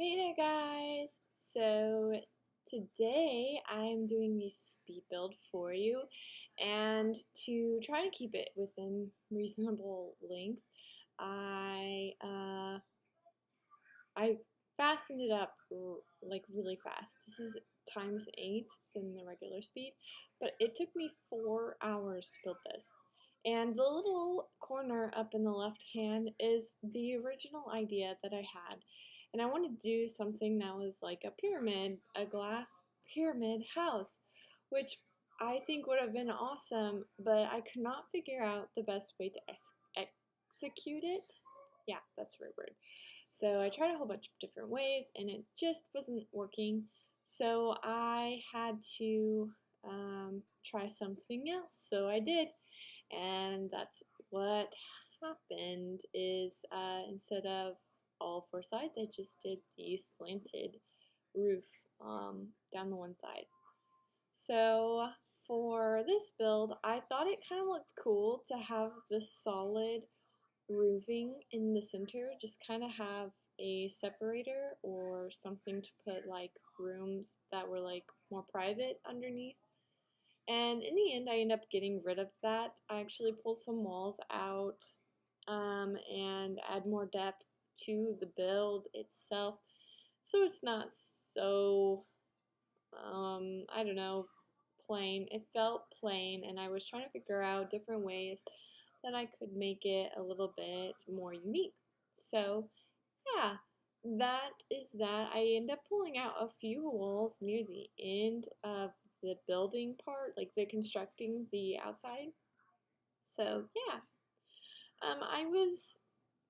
Hey there guys! So today I'm doing the speed build for you, and to try to keep it within reasonable length I fastened it up like really fast. This is times 8 than the regular speed, but it took me 4 hours to build this. And the little corner up in the left hand is the original idea that I had. And I wanted to do something that was like a pyramid, a glass pyramid house, which I think would have been awesome, but I could not figure out the best way to execute it. Yeah, that's the right word. So I tried a whole bunch of different ways and it just wasn't working. So I had to try something else. So I did, and that's what happened is instead of all 4 sides, I just did the slanted roof down the one side. So for this build, I thought it kind of looked cool to have the solid roofing in the center, just kind of have a separator or something to put like rooms that were like more private underneath. And in the end, I end up getting rid of that. I actually pulled some walls out and add more depth to the build itself, so it's not so I don't know, plain. It felt plain, and I was trying to figure out different ways that I could make it a little bit more unique. So yeah, that is that. I end up pulling out a few walls near the end of the building part, like the constructing the outside. So yeah, I was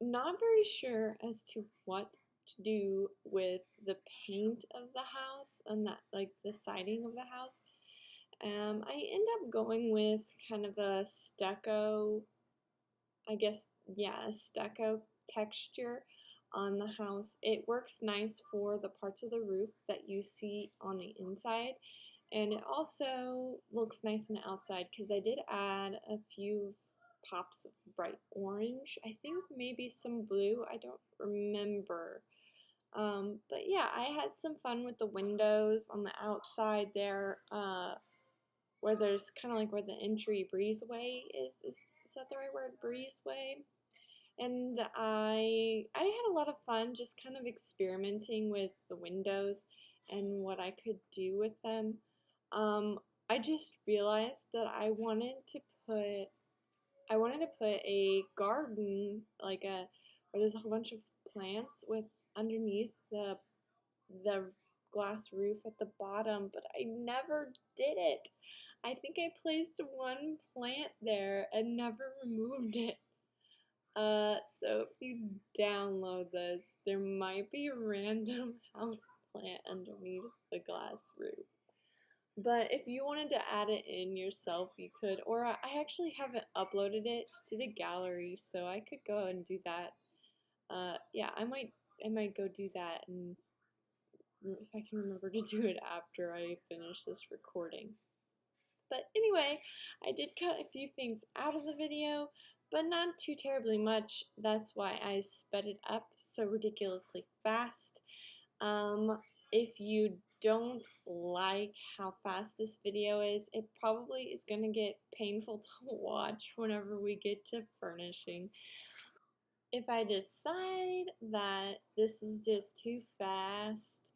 not very sure as to what to do with the paint of the house and that, like the siding of the house. I end up going with kind of a stucco, I guess, yeah, a stucco texture on the house. It works nice for the parts of the roof that you see on the inside, and it also looks nice on the outside because I did add a few pops of bright orange. I think maybe some blue. I don't remember. But yeah, I had some fun with the windows on the outside there, where there's kind of like where the entry breezeway is. Is that the right word? Breezeway? And I had a lot of fun just kind of experimenting with the windows and what I could do with them. Um, I just realized that I wanted to put a garden, like a where there's a whole bunch of plants with underneath the glass roof at the bottom, but I never did it. I think I placed one plant there and never removed it. So if you download this, there might be a random house plant underneath the glass roof. But if you wanted to add it in yourself, you could. Or I actually haven't uploaded it to the gallery, so I could go and do that. Yeah, I might go do that, and if I can remember to do it after I finish this recording. But anyway, I did cut a few things out of the video, but not too terribly much. That's why I sped it up so ridiculously fast. If you don't like how fast this video is, it probably is going to get painful to watch whenever we get to furnishing. If I decide that this is just too fast,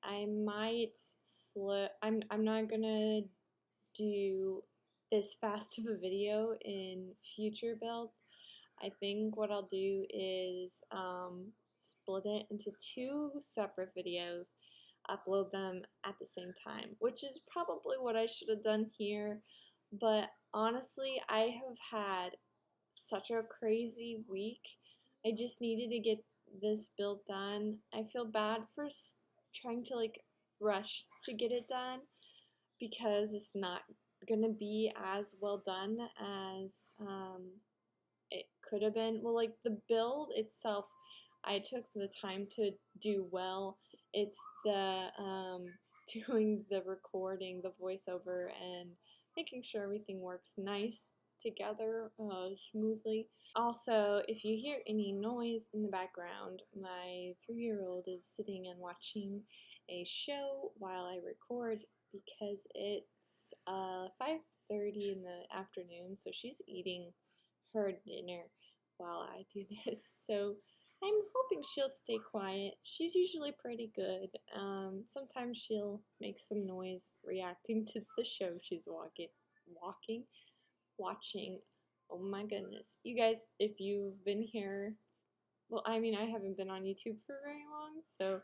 I might slow. I'm not gonna do this fast of a video in future builds. I think what I'll do is split it into 2 separate videos, upload them at the same time, which is probably what I should have done here. But honestly, I have had such a crazy week. I just needed to get this build done. I feel bad for trying to like rush to get it done because it's not gonna be as well done as it could have been. Well, like the build itself, I took the time to do well. It's the doing the recording, the voiceover, and making sure everything works nice together smoothly. Also, if you hear any noise in the background, my 3-year-old is sitting and watching a show while I record because it's 5:30 in the afternoon, so she's eating her dinner while I do this. So I'm hoping she'll stay quiet. She's usually pretty good. Sometimes she'll make some noise reacting to the show she's watching. Oh my goodness. You guys, if you've been here, well, I mean, I haven't been on YouTube for very long, so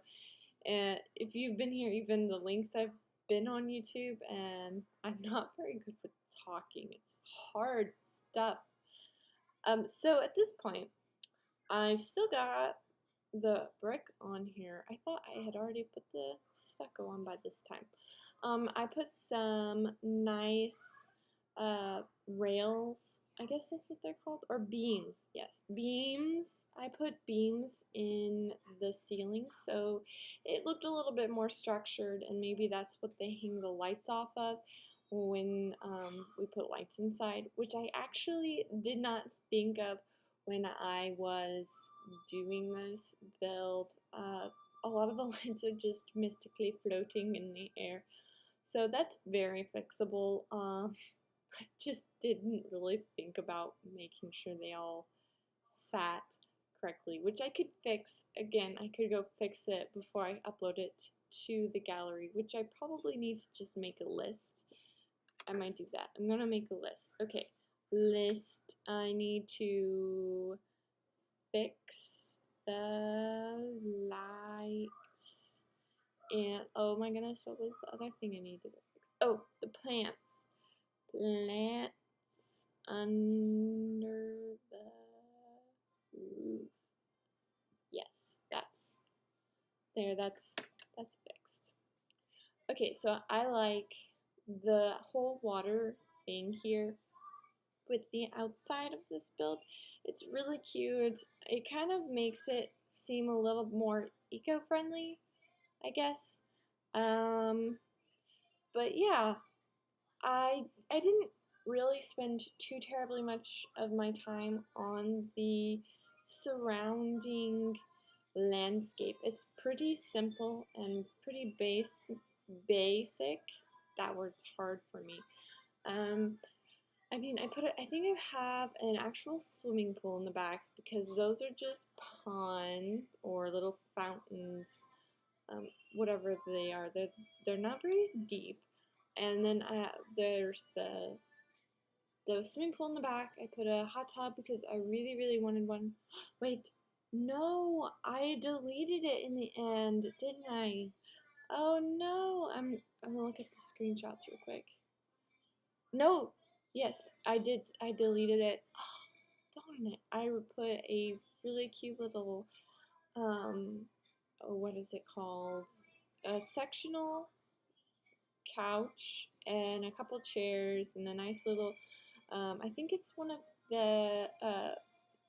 if you've been here even the length I've been on YouTube, and I'm not very good with talking, it's hard stuff. So at this point, I've still got the brick on here. I thought I had already put the stucco on by this time. I put some nice rails, I guess that's what they're called, or beams, yes, beams. I put beams in the ceiling so it looked a little bit more structured, and maybe that's what they hang the lights off of when we put lights inside, which I actually did not think of when I was doing this build. A lot of the lights are just mystically floating in the air, so that's very fixable. I just didn't really think about making sure they all sat correctly, which I could fix. Again, I could go fix it before I upload it to the gallery, which I probably need to just make a list. I might do that. I'm gonna make a list. Okay, list. I need to fix the lights. And oh my goodness, what was the other thing I needed to fix? Oh, the plants. Plants under the roof. Yes, that's there. That's fixed. Okay, so I like the whole water thing here with the outside of this build. It's really cute. It kind of makes it seem a little more eco-friendly, I guess. But yeah, I didn't really spend too terribly much of my time on the surrounding landscape. It's pretty simple and pretty basic. That word's hard for me. I mean, I think I have an actual swimming pool in the back because those are just ponds or little fountains, whatever they are. They're not very deep. And then there's the swimming pool in the back. I put a hot tub because I really, really wanted one. Wait, no, I deleted it in the end, didn't I? Oh no, I'm gonna look at the screenshots real quick. No, yes, I did. I deleted it. Oh, darn it! I put a really cute little what is it called? A sectional couch and a couple chairs and a nice little I think it's one of the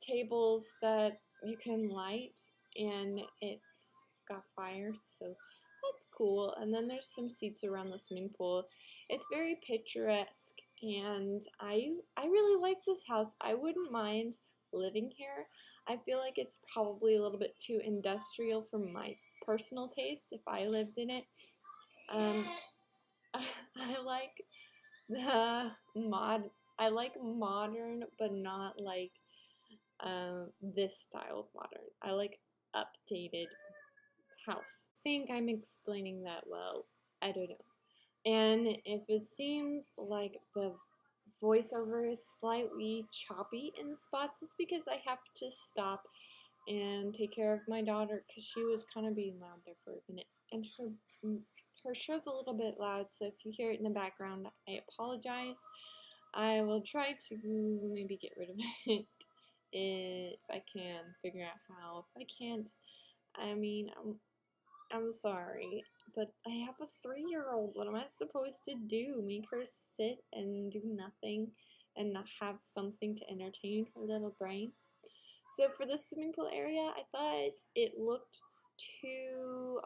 tables that you can light, and it's got fire, so that's cool. And then there's some seats around the swimming pool. It's very picturesque, and I really like this house. I wouldn't mind living here. I feel like it's probably a little bit too industrial for my personal taste if I lived in it. I like the I like modern, but not like this style of modern. I like updated house. I think I'm explaining that well. I don't know. And if it seems like the voiceover is slightly choppy in spots, it's because I have to stop and take care of my daughter because she was kind of being loud there for a minute, and her show's a little bit loud, so if you hear it in the background, I apologize. I will try to maybe get rid of it if I can figure out how. If I can't, I mean, I'm sorry, but I have a 3-year-old. What am I supposed to do? Make her sit and do nothing and not have something to entertain her little brain? So for the swimming pool area, I thought it looked too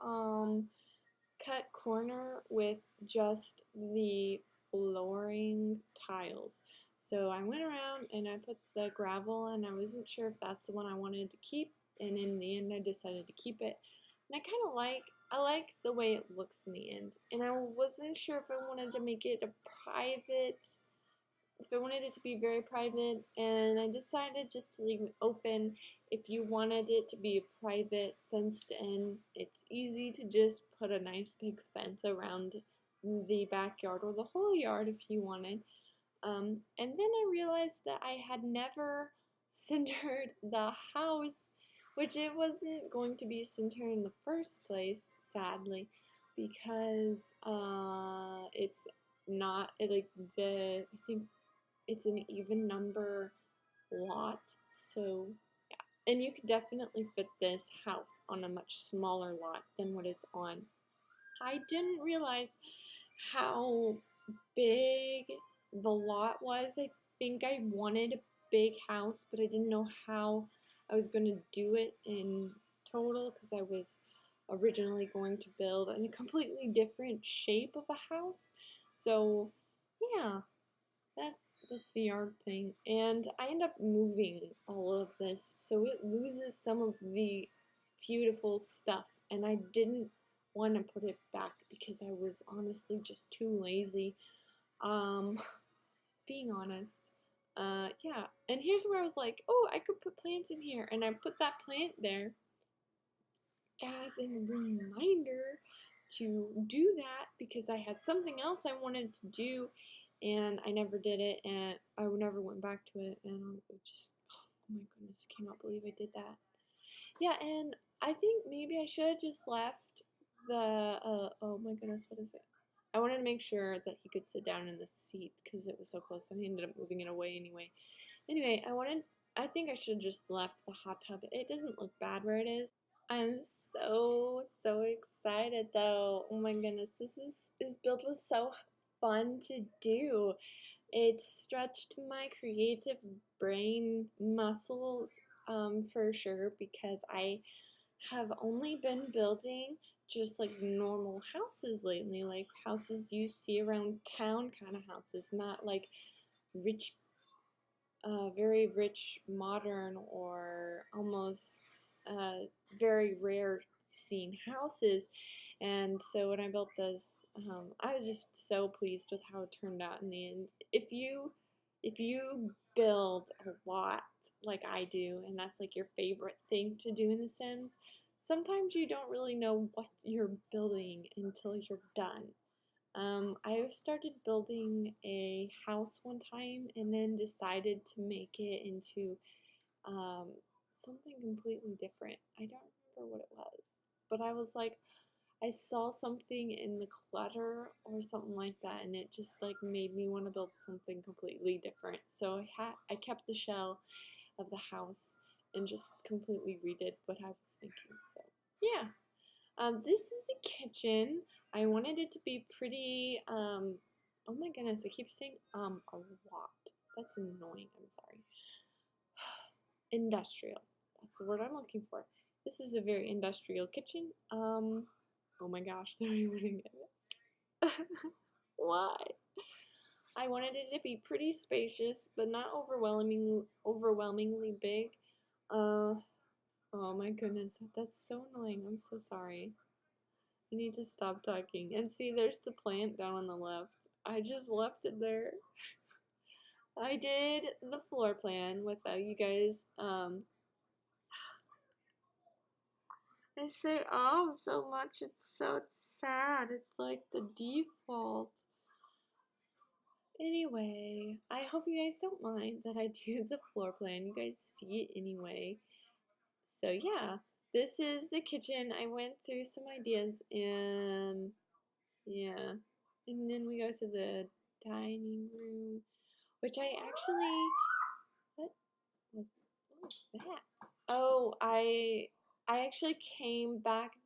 cut corner with just the flooring tiles. So I went around and I put the gravel, and I wasn't sure if that's the one I wanted to keep, and in the end I decided to keep it. And I like the way it looks in the end. And I wasn't sure if I wanted to make it a private, if I wanted it to be very private, and I decided just to leave it open. If you wanted it to be a private, fenced in, it's easy to just put a nice big fence around the backyard or the whole yard if you wanted. And then I realized that I had never centered the house, which it wasn't going to be centered in the first place, sadly, because it's not like I think it's an even number lot, so yeah. And you could definitely fit this house on a much smaller lot than what it's on. I didn't realize how big the lot was. I think I wanted a big house, but I didn't know how I was going to do it in total because I was originally going to build in a completely different shape of a house. So, yeah, that's the yard thing. And I end up moving all of this, so it loses some of the beautiful stuff. And I didn't want to put it back because I was honestly just too lazy. Um, being honest. Yeah. And here's where I was like, oh, I could put plants in here. And I put that plant there as a reminder to do that because I had something else I wanted to do and I never did it and I never went back to it and I just, oh my goodness, I cannot believe I did that. Yeah, and I think maybe I should have just left the, oh my goodness, what is it? I wanted to make sure that he could sit down in the seat because it was so close and he ended up moving it away anyway. Anyway, I think I should have just left the hot tub. It doesn't look bad where it is. I'm so excited though. Oh my goodness, this build was so fun to do. It stretched my creative brain muscles for sure because I have only been building just like normal houses lately, like houses you see around town kind of houses, not like rich, very rich, modern, or almost very rare seen houses. And so when I built this, I was just so pleased with how it turned out in the end. If you build a lot like I do, and that's like your favorite thing to do in The Sims, sometimes you don't really know what you're building until you're done. I started building a house one time and then decided to make it into um, something completely different. I don't remember what it was, but I was like, I saw something in the clutter or something like that, and it just like made me want to build something completely different. So I kept the shell of the house and just completely redid what I was thinking. So yeah. This is the kitchen. I wanted it to be pretty, oh my goodness, I keep saying a lot. That's annoying, I'm sorry. Industrial. That's the word I'm looking for. This is a very industrial kitchen. Oh my gosh, they're even it. Why? I wanted it to be pretty spacious, but not overwhelmingly big. Oh my goodness, that's so annoying. I'm so sorry. I need to stop talking. And see, there's the plant down on the left. I just left it there. I did the floor plan without you guys. I say oh so much. It's so sad. It's like the default. Anyway, I hope you guys don't mind that I do the floor plan. You guys see it anyway. So yeah, this is the kitchen. I went through some ideas and yeah. And then we go to the dining room, which I actually, what was that? Oh, I actually came back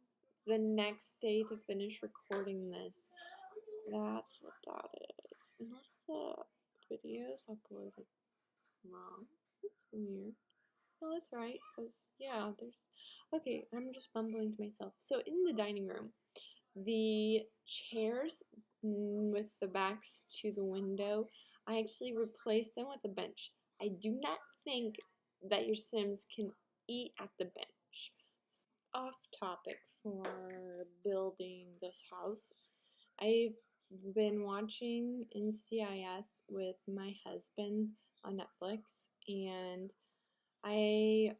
the next day to finish recording this. That's what that is. Unless the video is uploaded wrong. That's weird. No, that's right, because, yeah, there's... Okay, I'm just mumbling to myself. So, in the dining room, the chairs with the backs to the window, I actually replaced them with a bench. I do not think that your Sims can eat at the bench. Off topic for building this house. I've been watching NCIS with my husband on Netflix, and I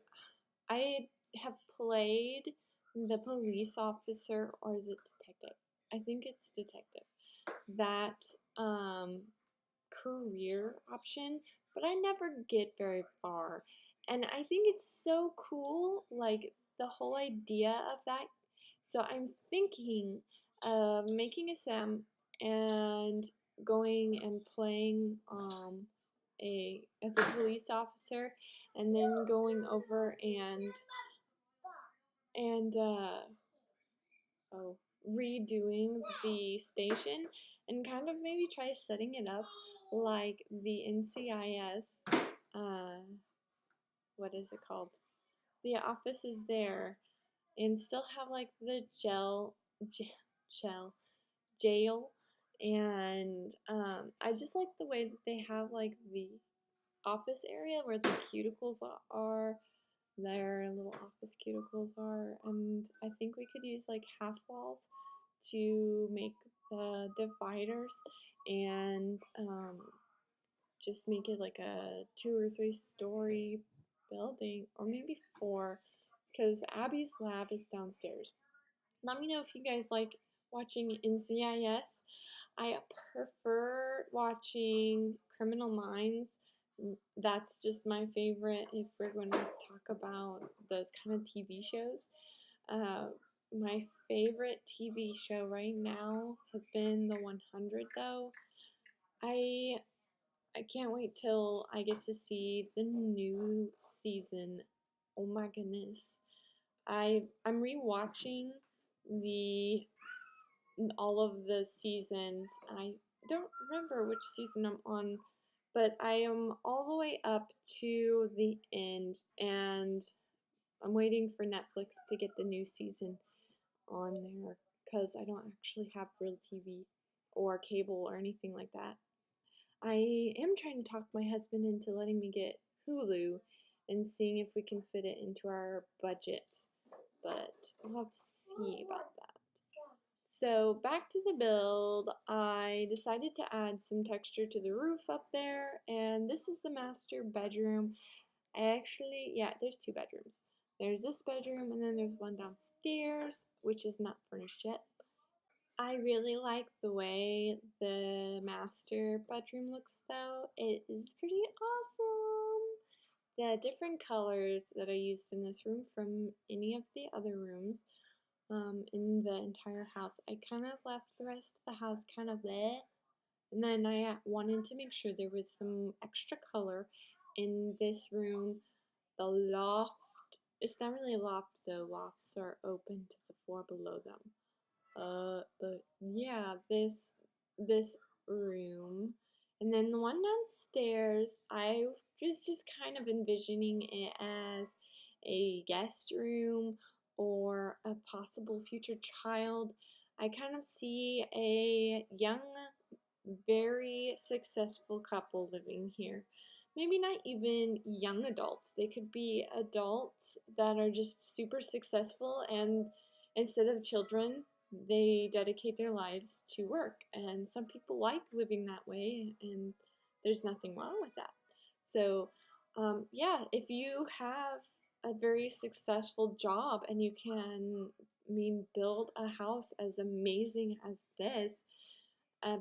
I have played the police officer, or is it detective? I think it's detective. That um career option, but I never get very far. And I think it's so cool, like the whole idea of that. So I'm thinking of making a sim and going and playing a as a police officer, and then going over and oh, redoing the station, and kind of maybe try setting it up like the NCIS, what is it called? The office is there, and still have like the gel, jail, and I just like the way that they have like the office area where the cuticles are, their little office cuticles are, and I think we could use like half walls to make the dividers, and just make it like a 2 or 3 story building, or maybe 4, because Abby's lab is downstairs. Let me know if you guys like watching NCIS. I prefer watching Criminal Minds. That's just my favorite if we're going to talk about those kind of TV shows. Uh, my favorite TV show right now has been The 100, though. I I can't wait till I get to see the new season. Oh my goodness. I'm rewatching the all of the seasons. I don't remember which season I'm on, but I am all the way up to the end, and I'm waiting for Netflix to get the new season on there because I don't actually have real TV or cable or anything like that. I am trying to talk my husband into letting me get Hulu and seeing if we can fit it into our budget, but we'll have to see about that. So back to the build, I decided to add some texture to the roof up there, and this is the master bedroom. Yeah, there's 2 bedrooms. There's this bedroom, and then there's one downstairs, which is not furnished yet. I really like the way the master bedroom looks, though. It is pretty awesome. The different colors that I used in this room from any of the other rooms in the entire house. I kind of left the rest of the house kind of bleh. And then I wanted to make sure there was some extra color in this room. The loft, it's not really a loft though, lofts are open to the floor below them. But yeah, this room, and then the one downstairs, I was just kind of envisioning it as a guest room or a possible future child. I kind of see a young, very successful couple living here. Maybe not even young adults. They could be adults that are just super successful, and instead of children, they dedicate their lives to work. And some people like living that way, and there's nothing wrong with that. So, yeah, if you have a very successful job and you can, build a house as amazing as this,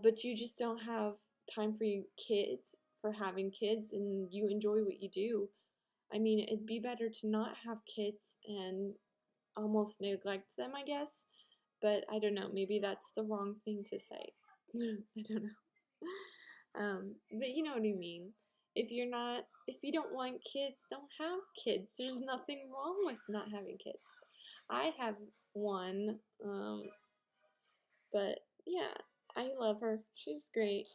but you just don't have time for your kids, for having kids, and you enjoy what you do. I mean, it'd be better to not have kids and almost neglect them, I guess. But I don't know, maybe that's the wrong thing to say. I don't know. But you know what I mean. If you don't want kids, don't have kids. There's nothing wrong with not having kids. I have one, but yeah, I love her. She's great.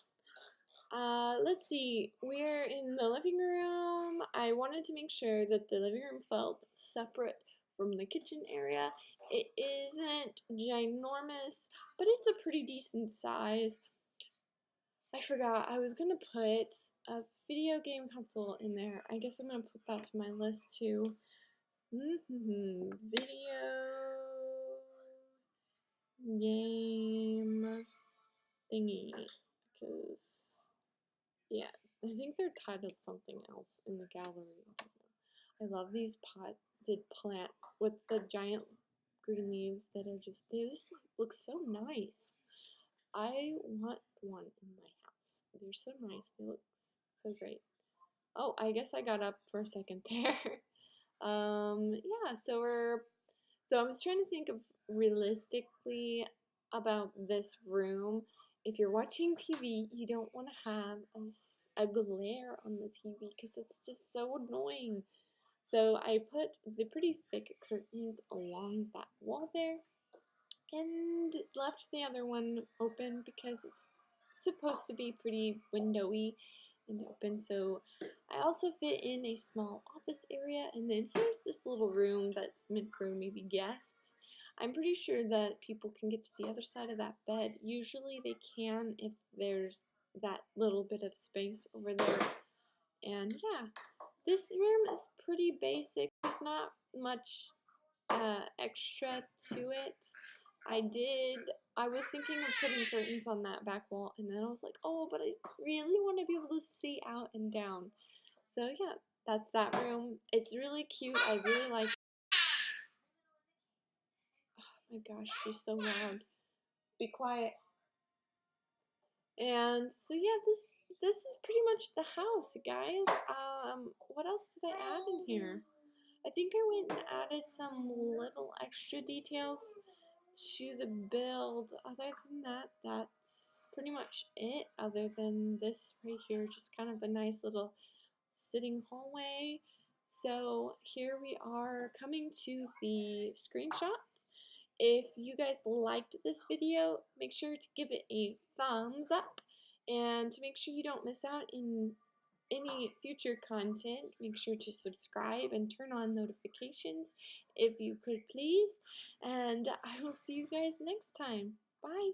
Let's see. We're in the living room. I wanted to make sure that the living room felt separate from the kitchen area. It isn't ginormous, but it's a pretty decent size. I forgot. I was gonna put a video game console in there. I guess I'm gonna put that to my list too. Video game thingy. Because, yeah, I think they're titled something else in the gallery. I don't know. I love these potted plants with the giant green leaves that are they just look so nice. I want one in my house. They're so nice. They look so great. Oh, I guess I got up for a second there. Yeah, so I was trying to think of realistically about this room. If you're watching TV, you don't want to have a glare on the TV because it's just so annoying. So I put the pretty thick curtains along that wall there and left the other one open because it's supposed to be pretty windowy and open. So I also fit in a small office area, and then here's this little room that's meant for maybe guests. I'm pretty sure that people can get to the other side of that bed. Usually they can if there's that little bit of space over there. And yeah, this room is pretty basic. There's not much extra to it. I was thinking of putting curtains on that back wall, and then I was like, oh, but I really want to be able to see out and down. So yeah, that's that room. It's really cute. I really like it. Oh my gosh, she's so loud. Be quiet. And so yeah, this is pretty much the house, guys. What else did I add in here? I think I went and added some little extra details to the build. Other than that, that's pretty much it. Other than this right here, just kind of a nice little sitting hallway. So here we are coming to the screenshots. If you guys liked this video, make sure to give it a thumbs up, and to make sure you don't miss out in any future content, make sure to subscribe and turn on notifications if you could please. And I will see you guys next time. Bye.